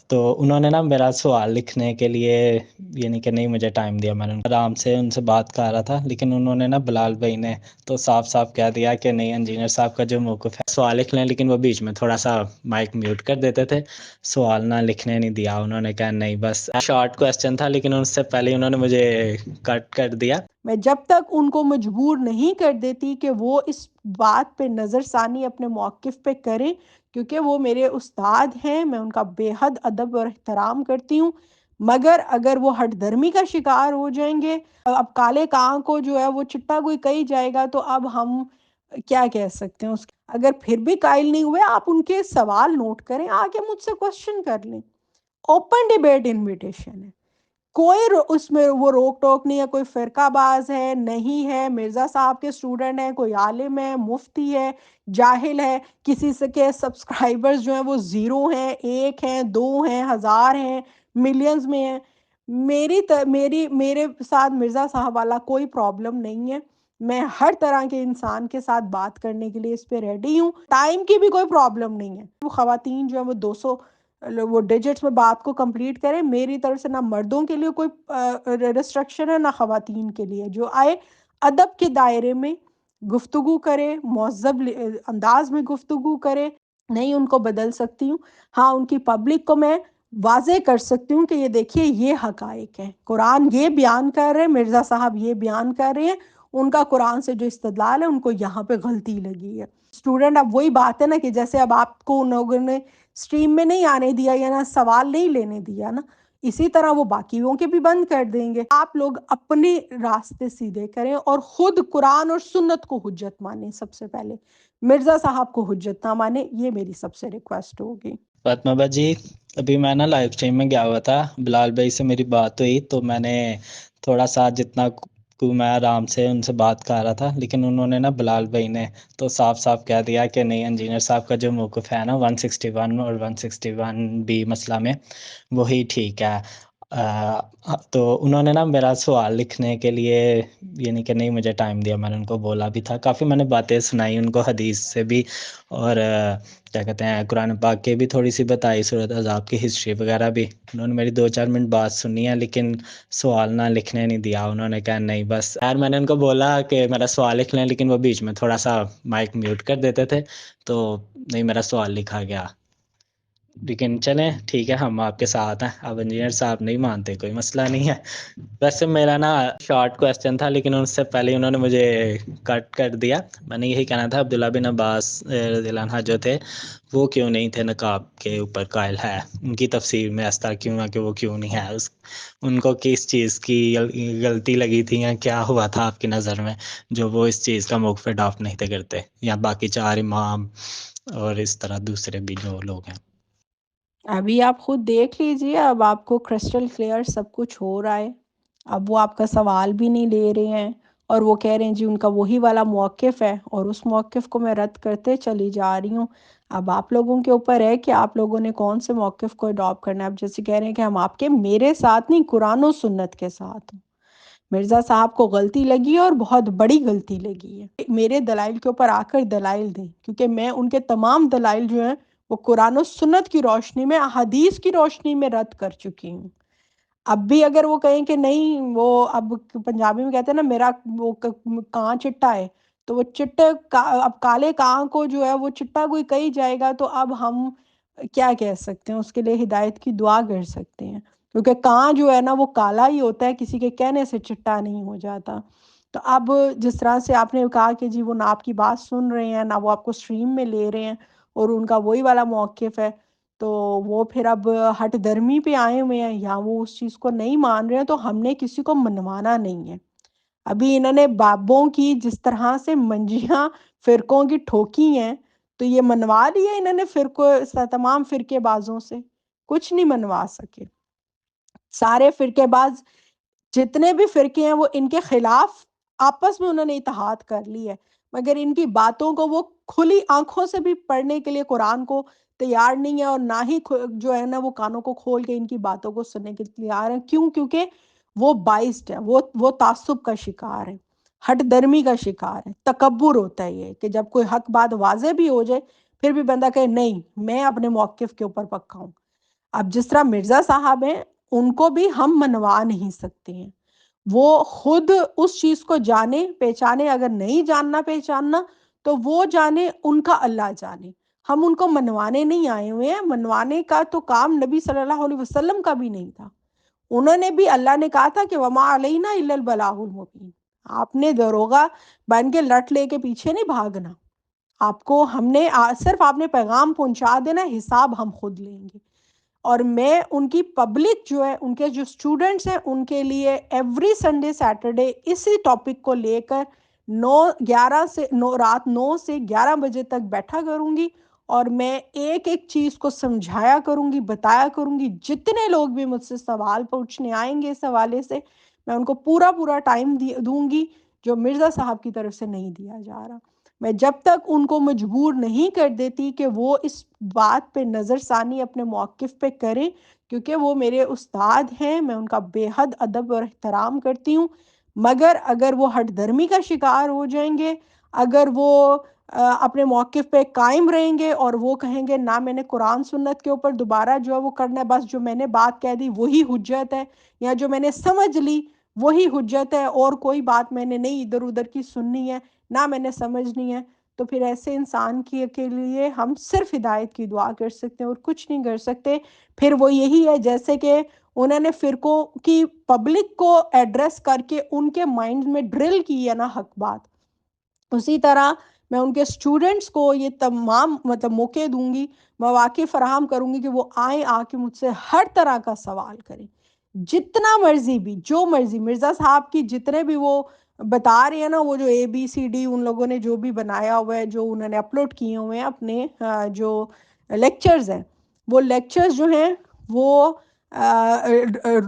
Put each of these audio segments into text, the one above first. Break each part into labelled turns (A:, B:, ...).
A: تو انہوں نے نا میرا سوال لکھنے کے لیے یعنی کہ نہیں مجھے ٹائم دیا، میں نے آرام سے ان سے بات کر رہا تھا، لیکن انہوں نے نا بلال بھائی نے تو صاف صاف کہہ دیا کہ نہیں انجینئر صاحب کا جو موقف ہے سوال لکھ لیں، لیکن وہ بیچ میں تھوڑا سا مائک میوٹ کر دیتے تھے، سوال نہ لکھنے نہیں دیا انہوں نے، کہا نہیں بس شارٹ کویسچن تھا، لیکن اس سے پہلے انہوں نے مجھے کٹ کر دیا۔
B: میں جب تک ان کو مجبور نہیں کر دیتی کہ وہ اس بات پہ نظر ثانی اپنے موقف پہ کریں، کیونکہ وہ میرے استاد ہیں، میں ان کا بے حد ادب اور احترام کرتی ہوں، مگر اگر وہ ہٹ درمی کا شکار ہو جائیں گے، اب کالے کاں کو جو ہے وہ چٹا کوئی کہی جائے گا، تو اب ہم کیا کہہ سکتے ہیں اگر پھر بھی قائل نہیں ہوئے، آپ ان کے سوال نوٹ کریں، آگے مجھ سے کوشچن کر لیں، اوپن ڈیبیٹ انویٹیشن ہے، کوئی اس میں وہ روک ٹوک نہیں ہے، کوئی فرقہ باز ہے نہیں ہے، مرزا صاحب کے اسٹوڈنٹ ہیں، کوئی عالم ہے، مفتی ہے، جاہل ہے، کسی سے کے سبسکرائبرز جو ہیں وہ 0 ہیں، 1 ہیں، 2 ہیں، 1000 ہیں، ملینز میں ہیں، میرے ساتھ مرزا صاحب والا کوئی پرابلم نہیں ہے، میں ہر طرح کے انسان کے ساتھ بات کرنے کے لیے اس پہ ریڈی ہوں، ٹائم کی بھی کوئی پرابلم نہیں ہے، وہ خواتین جو ہیں وہ 200 وہ ڈیجٹس میں بات کو کمپلیٹ کریں، میری طرف سے نہ مردوں کے لیے کوئی ریسٹرکشن ہے نہ خواتین کے لیے، جو آئے ادب کے دائرے میں گفتگو کرے، مہذب انداز میں گفتگو کرے، نہیں ان کو بدل سکتی ہوں، ہاں ان کی پبلک کو میں واضح کر سکتی ہوں کہ یہ دیکھیے یہ حقائق ہیں، قرآن یہ بیان کر رہے ہیں، مرزا صاحب یہ بیان کر رہے ہیں، ان کا قرآن سے جو استدلال ہے ان کو یہاں پہ غلطی لگی ہے۔ اسٹوڈنٹ اب وہی بات ہے نا کہ جیسے اب آپ کو ان لوگوں نے سٹریم میں نہیں آنے دیا یا نا سوال نہیں لینے دیا نا، اسی طرح وہ باقیوں کے بھی بند کر دیں گے۔ آپ لوگ اپنے راستے سیدھے کریں اور خود قرآن اور سنت کو حجت مانیں، سب سے پہلے مرزا صاحب کو حجت نہ مانیں، یہ میری سب سے ریکویسٹ ہوگی۔
A: فاطمہ با جی، ابھی میں نا لائیو اسٹریم میں گیا ہوا تھا، بلال بھائی سے میری بات ہوئی تو میں نے تھوڑا سا جتنا میں آرام سے ان سے بات کر رہا تھا، لیکن انہوں نے نا بلال بھائی نے تو صاف صاف کہہ دیا کہ نہیں انجینئر صاحب کا جو موقف ہے نا 161 اور 161 بی مسئلہ میں وہی ٹھیک ہے۔ تو انہوں نے نا میرا سوال لکھنے کے لیے یعنی کہ نہیں مجھے ٹائم دیا، میں نے ان کو بولا بھی تھا، کافی میں نے باتیں سنائی ان کو حدیث سے بھی، اور کیا کہتے ہیں قرآن پاک کے بھی تھوڑی سی بتائی، سورۃ احزاب کی ہسٹری وغیرہ بھی، انہوں نے میری 2-4 منٹ بات سنی ہے، لیکن سوال نہ لکھنے نہیں دیا انہوں نے، کہا نہیں بس یار، میں نے ان کو بولا کہ میرا سوال لکھ لیں، لیکن وہ بیچ میں تھوڑا سا مائک میوٹ کر دیتے تھے، تو نہیں میرا سوال لکھا گیا، لیکن چلیں ٹھیک ہے ہم آپ کے ساتھ ہیں، اب انجینئر صاحب نہیں مانتے کوئی مسئلہ نہیں ہے۔ ویسے میرا نا شارٹ کویسچن تھا، لیکن اس سے پہلے انہوں نے مجھے کٹ کر دیا، میں نے یہی کہنا تھا عبداللہ بن عباس رضی اللہ عنہ جو تھے وہ کیوں نہیں تھے نقاب کے اوپر قائل، ہے ان کی تفسیر میں اس طرح کیوں ہے کہ وہ کیوں نہیں ہے، ان کو کس چیز کی غلطی لگی تھی یا کیا ہوا تھا آپ کی نظر میں جو وہ اس چیز کا موقف اڈاپٹ نہیں تھے کرتے، یا باقی 4 امام اور اس طرح دوسرے بھی جو لوگ ہیں؟
B: ابھی آپ خود دیکھ لیجئے، اب آپ کو کرسٹل کلیئر سب کچھ ہو رہا ہے، اب وہ آپ کا سوال بھی نہیں لے رہے ہیں، اور وہ کہہ رہے ہیں جی ان کا وہی والا موقف ہے، اور اس موقف کو میں رد کرتے چلی جا رہی ہوں۔ اب آپ لوگوں کے اوپر ہے کہ آپ لوگوں نے کون سے موقف کو اڈاپٹ کرنا ہے۔ اب جیسے کہہ رہے ہیں کہ ہم آپ کے میرے ساتھ نہیں، قرآن و سنت کے ساتھ ہوں۔ مرزا صاحب کو غلطی لگی ہے اور بہت بڑی غلطی لگی ہے، میرے دلائل کے اوپر آ کر دلائل دیں، کیونکہ میں ان کے تمام دلائل جو ہیں وہ قرآن و سنت کی روشنی میں، احادیث کی روشنی میں رد کر چکی ہوں۔ اب بھی اگر وہ کہیں کہ نہیں، وہ اب پنجابی میں کہتے ہیں نا میرا وہ کاں چٹا ہے، تو وہ چٹے اب کالے کاں کو جو ہے وہ چٹا کوئی کہی جائے گا، تو اب ہم کیا کہہ سکتے ہیں، اس کے لیے ہدایت کی دعا کر سکتے ہیں، کیونکہ کاں جو ہے نا وہ کالا ہی ہوتا ہے، کسی کے کہنے سے چٹا نہیں ہو جاتا۔ تو اب جس طرح سے آپ نے کہا کہ جی وہ نہ آپ کی بات سن رہے ہیں، نہ وہ آپ کو سٹریم میں لے رہے ہیں، اور ان کا وہی والا موقف ہے، تو وہ پھر اب ہٹ درمی پہ آئے ہوئے ہیں، یا وہ اس چیز کو نہیں مان رہے ہیں، تو ہم نے کسی کو منوانا نہیں ہے۔ ابھی انہوں نے بابوں کی جس طرح سے منجیاں فرقوں کی ٹھوکی ہیں، تو یہ منوا لیا انہوں نے تمام فرقے بازوں سے، کچھ نہیں منوا سکے۔ سارے فرقے باز جتنے بھی فرقے ہیں وہ ان کے خلاف آپس میں انہوں نے اتحاد کر لی ہے، مگر ان کی باتوں کو وہ کھلی آنکھوں سے بھی پڑھنے کے لیے قرآن کو تیار نہیں ہے، اور نہ ہی جو ہے نا وہ کانوں کو کھول کے ان کی باتوں کو سننے کے تیار ہیں۔ کیوں؟ کیونکہ وہ بائسڈ ہے، وہ تعصب کا شکار ہے، ہٹ درمی کا شکار ہے، تکبر ہوتا ہے یہ کہ جب کوئی حق بات واضح بھی ہو جائے پھر بھی بندہ کہے نہیں میں اپنے موقف کے اوپر پکا ہوں۔ اب جس طرح مرزا صاحب ہیں، ان کو بھی ہم منوا نہیں سکتے ہیں، وہ خود اس چیز کو جانے پہچانے، اگر نہیں جاننا پہچاننا تو وہ جانے، ان کا اللہ جانے، ہم ان کو منوانے نہیں آئے ہوئے ہیں۔ منوانے کا تو کام نبی صلی اللہ علیہ وسلم کا بھی نہیں تھا، انہوں نے بھی، اللہ نے کہا تھا کہ وما علینا الا البلاغ المبین، آپ نے دروغہ بن کے لٹ لے کے پیچھے نہیں بھاگنا، آپ کو ہم نے صرف آپ نے پیغام پہنچا دینا، حساب ہم خود لیں گے۔ اور میں ان کی پبلک جو ہے، ان کے جو اسٹوڈنٹس ہیں، ان کے لیے ایوری سنڈے سیٹرڈے اسی ٹاپک کو لے کر 9 رات 9 سے 11 بجے تک بیٹھا کروں گی، اور میں ایک ایک چیز کو سمجھایا کروں گی، بتایا کروں گی۔ جتنے لوگ بھی مجھ سے سوال پوچھنے آئیں گے اس حوالے سے، میں ان کو پورا پورا ٹائم دوں گی، جو مرزا صاحب کی طرف سے نہیں دیا جا رہا۔ میں جب تک ان کو مجبور نہیں کر دیتی کہ وہ اس بات پہ نظر ثانی اپنے موقف پہ کریں، کیونکہ وہ میرے استاد ہیں، میں ان کا بے حد ادب اور احترام کرتی ہوں، مگر اگر وہ ہٹ درمی کا شکار ہو جائیں گے، اگر وہ اپنے موقف پہ قائم رہیں گے اور وہ کہیں گے نہ میں نے قرآن سنت کے اوپر دوبارہ جو ہے وہ کرنا ہے، بس جو میں نے بات کہہ دی وہی حجت ہے، یا جو میں نے سمجھ لی وہی حجت ہے، اور کوئی بات میں نے نہیں ادھر ادھر کی سننی ہے، نہ میں نے سمجھنی ہے، تو پھر ایسے انسان کے لیے ہم صرف ہدایت کی دعا کر سکتے ہیں اور کچھ نہیں کر سکتے۔ پھر وہ یہی ہے جیسے کہ انہوں نے فرقوں کی پبلک کو ایڈریس کر کے ان کے مائنڈ میں ڈرل کی ہے نا حق بات، اسی طرح میں ان کے اسٹوڈنٹس کو یہ تمام موقع دوں گی، مواقع فراہم کروں گی کہ وہ آئیں، آ کے مجھ سے ہر طرح کا سوال کریں، جتنا مرضی بھی، جو مرضی مرزا صاحب کی جتنے بھی وہ بتا رہے ہیں نا، وہ جو ABCD ان لوگوں نے جو بھی بنایا ہوا ہے، جو انہوں نے اپلوڈ کیے ہوئے ہیں اپنے جو لیکچرز ہیں، وہ لیکچرز جو ہیں وہ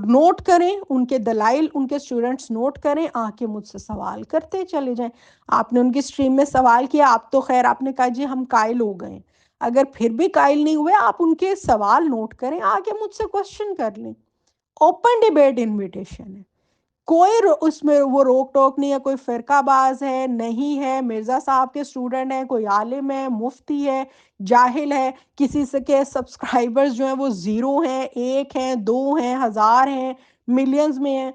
B: نوٹ کریں، ان کے دلائل ان کے اسٹوڈنٹس نوٹ کریں، آ کے مجھ سے سوال کرتے چلے جائیں۔ آپ نے ان کی سٹریم میں سوال کیا، آپ تو خیر آپ نے کہا جی ہم قائل ہو گئے، اگر پھر بھی قائل نہیں ہوئے، آپ ان کے سوال نوٹ کریں، آ کے مجھ سے کوشچن کر لیں۔ اوپن ڈیبیٹ انویٹیشن ہے، کوئی اس میں وہ روک ٹوک نہیں ہے، کوئی فرقہ باز ہے نہیں ہے، مرزا صاحب کے اسٹوڈنٹ ہیں، کوئی عالم ہے، مفتی ہے، جاہل ہے، کسی سے کے سبسکرائبرز جو ہیں وہ 0 ہیں، 1 ہیں، 2 ہیں، 1000 ہیں، ملینز میں ہیں،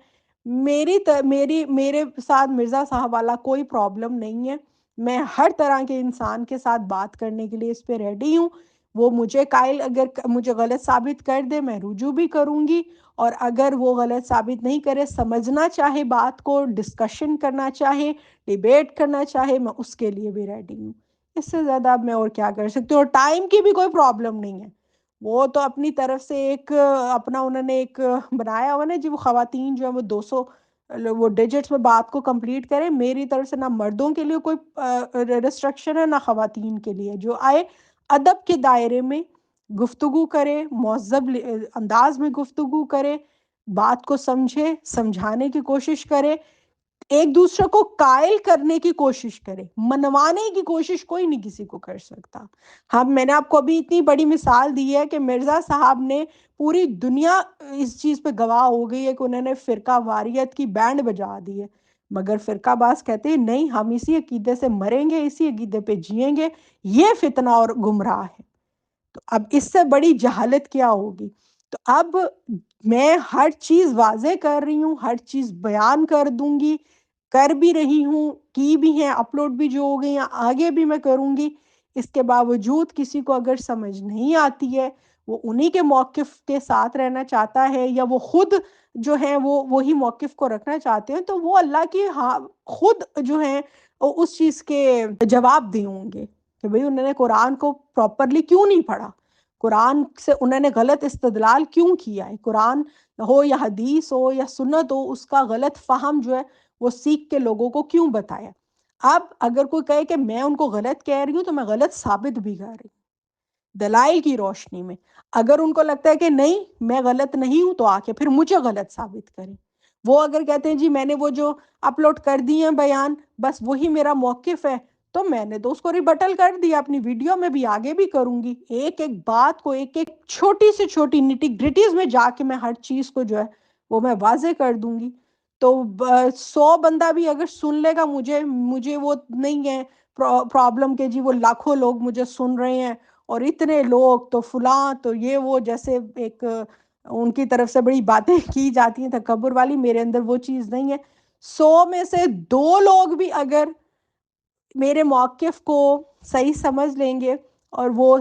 B: میرے ساتھ مرزا صاحب والا کوئی پرابلم نہیں ہے، میں ہر طرح کے انسان کے ساتھ بات کرنے کے لیے اس پہ ریڈی ہوں۔ وہ مجھے قائل اگر مجھے غلط ثابت کر دے، میں رجوع بھی کروں گی، اور اگر وہ غلط ثابت نہیں کرے، سمجھنا چاہے بات کو، ڈسکشن کرنا چاہے، ڈیبیٹ کرنا چاہے، میں اس کے لیے بھی ریڈی ہوں۔ اس سے زیادہ اب میں اور کیا کر سکتی ہوں، اور ٹائم کی بھی کوئی پرابلم نہیں ہے، وہ تو اپنی طرف سے ایک اپنا انہوں نے ایک بنایا ہوا نا جی، وہ خواتین جو ہے وہ 200 وہ ڈیجٹس میں بات کو کمپلیٹ کریں، میری طرف سے نہ مردوں کے لیے کوئی ریسٹرکشن ہے نہ خواتین کے لیے، جو آئے ادب کے دائرے میں گفتگو کرے، مہذب انداز میں گفتگو کرے، بات کو سمجھے، سمجھانے کی کوشش کرے، ایک دوسرے کو قائل کرنے کی کوشش کرے، منوانے کی کوشش کوئی نہیں کسی کو کر سکتا۔ ہم میں نے آپ کو ابھی اتنی بڑی مثال دی ہے کہ مرزا صاحب نے پوری دنیا اس چیز پہ گواہ ہو گئی ہے کہ انہوں نے فرقہ واریت کی بینڈ بجا دی ہے، مگر فرقہ باز کہتے ہیں نہیں، ہم اسی عقیدے سے مریں گے، اسی عقیدے پہ جئیں گے، یہ فتنہ اور گمراہ ہے۔ تو اب اس سے بڑی جہالت کیا ہوگی؟ تو اب میں ہر چیز واضح کر رہی ہوں، ہر چیز بیان کر دوں گی، کر بھی رہی ہوں، کی بھی ہیں، اپلوڈ بھی جو ہو گئی ہیں، آگے بھی میں کروں گی۔ اس کے باوجود کسی کو اگر سمجھ نہیں آتی ہے، وہ انہی کے موقف کے ساتھ رہنا چاہتا ہے، یا وہ خود جو ہیں وہ وہی موقف کو رکھنا چاہتے ہیں، تو وہ اللہ کی خود جو ہیں اس چیز کے جواب دیں ہوں گے کہ بھئی انہوں نے قرآن کو پراپرلی کیوں نہیں پڑھا، قرآن سے انہوں نے غلط استدلال کیوں کیا ہے، قرآن ہو یا حدیث ہو یا سنت ہو، اس کا غلط فہم جو ہے وہ سیکھ کے لوگوں کو کیوں بتایا۔ اب اگر کوئی کہے کہ میں ان کو غلط کہہ رہی ہوں، تو میں غلط ثابت بھی کر رہی ہوں دلائل کی روشنی میں۔ اگر ان کو لگتا ہے کہ نہیں میں غلط نہیں ہوں، تو آ کے پھر مجھے غلط ثابت کریں۔ وہ اگر کہتے ہیں جی میں نے وہ جو اپلوڈ کر دی ہیں بیان، بس وہی میرا موقف ہے، تو میں نے تو اس کو ریبٹل کر دیا، اپنی ویڈیو میں بھی آگے بھی کروں گی، ایک ایک بات کو، ایک ایک چھوٹی سے چھوٹی نیٹی گریٹیز میں جا کے میں ہر چیز کو جو ہے وہ میں واضح کر دوں گی۔ تو 100 بندہ بھی اگر سن لے گا، مجھے وہ نہیں ہے پرابلم کہ جی وہ لاکھوں لوگ مجھے سن رہے ہیں اور اتنے لوگ تو فلاں تو یہ وہ، جیسے ایک ان کی طرف سے بڑی باتیں کی جاتی ہیں تکبر والی، میرے اندر وہ چیز نہیں ہے۔ 100 میں سے 2 لوگ بھی اگر میرے موقف کو صحیح سمجھ لیں گے اور وہ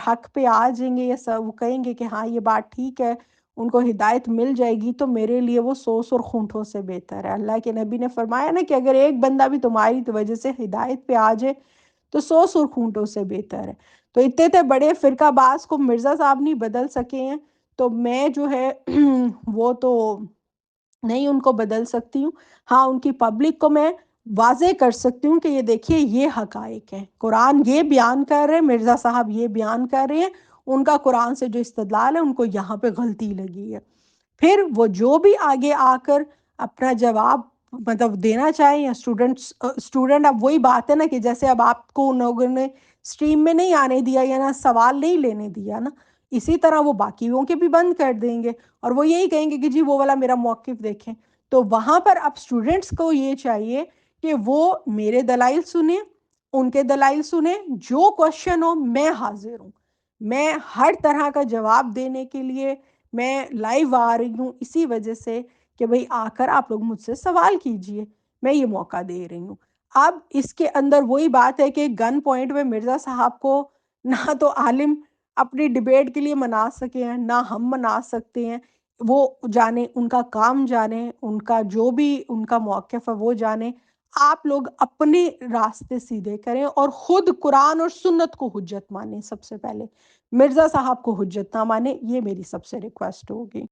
B: حق پہ آ جائیں گے، یا وہ کہیں گے کہ ہاں یہ بات ٹھیک ہے، ان کو ہدایت مل جائے گی، تو میرے لیے وہ 100 سرخونٹوں سے بہتر ہے۔ اللہ کے نبی نے فرمایا نا کہ اگر ایک بندہ بھی تمہاری وجہ سے ہدایت پہ آ جائے تو 100 سرخونٹوں سے بہتر ہے۔ تو اتنے بڑے فرقہ باز کو مرزا صاحب نہیں بدل سکے ہیں، تو میں جو ہے وہ تو نہیں ان کو بدل سکتی ہوں۔ ہاں ان کی پبلک کو میں واضح کر سکتی ہوں کہ یہ دیکھیے یہ حقائق ہیں، قرآن یہ بیان کر رہے ہیں، مرزا صاحب یہ بیان کر رہے ہیں، ان کا قرآن سے جو استدلال ہے ان کو یہاں پہ غلطی لگی ہے۔ پھر وہ جو بھی آگے آ کر اپنا جواب مطلب دینا چاہیں، یا اسٹوڈنٹ اب وہی بات ہے نا کہ جیسے اب آپ کو ان لوگوں نے اسٹریم میں نہیں آنے دیا یا نا سوال نہیں لینے دیا نا، اسی طرح وہ باقیوں کے بھی بند کر دیں گے، اور وہ یہی کہیں گے کہ جی وہ والا میرا موقف دیکھیں۔ تو وہاں پر اب اسٹوڈنٹس کو یہ چاہیے کہ وہ میرے دلائل سنیں، ان کے دلائل سنیں، جو کوشچن ہو میں حاضر ہوں، میں ہر طرح کا جواب دینے کے لیے میں لائیو آ رہی ہوں، اسی وجہ سے کہ بھئی آ کر آپ لوگ مجھ سے سوال کیجئے، میں یہ موقع دے رہی ہوں۔ اب اس کے اندر وہی بات ہے کہ گن پوائنٹ میں مرزا صاحب کو نہ تو عالم اپنی ڈیبیٹ کے لیے منا سکے ہیں، نہ ہم منا سکتے ہیں، وہ جانے، ان کا کام جانے، ان کا جو بھی ان کا موقف ہے وہ جانے۔ آپ لوگ اپنے راستے سیدھے کریں اور خود قرآن اور سنت کو حجت مانیں، سب سے پہلے مرزا صاحب کو حجت نہ مانیں، یہ میری سب سے ریکویسٹ ہوگی۔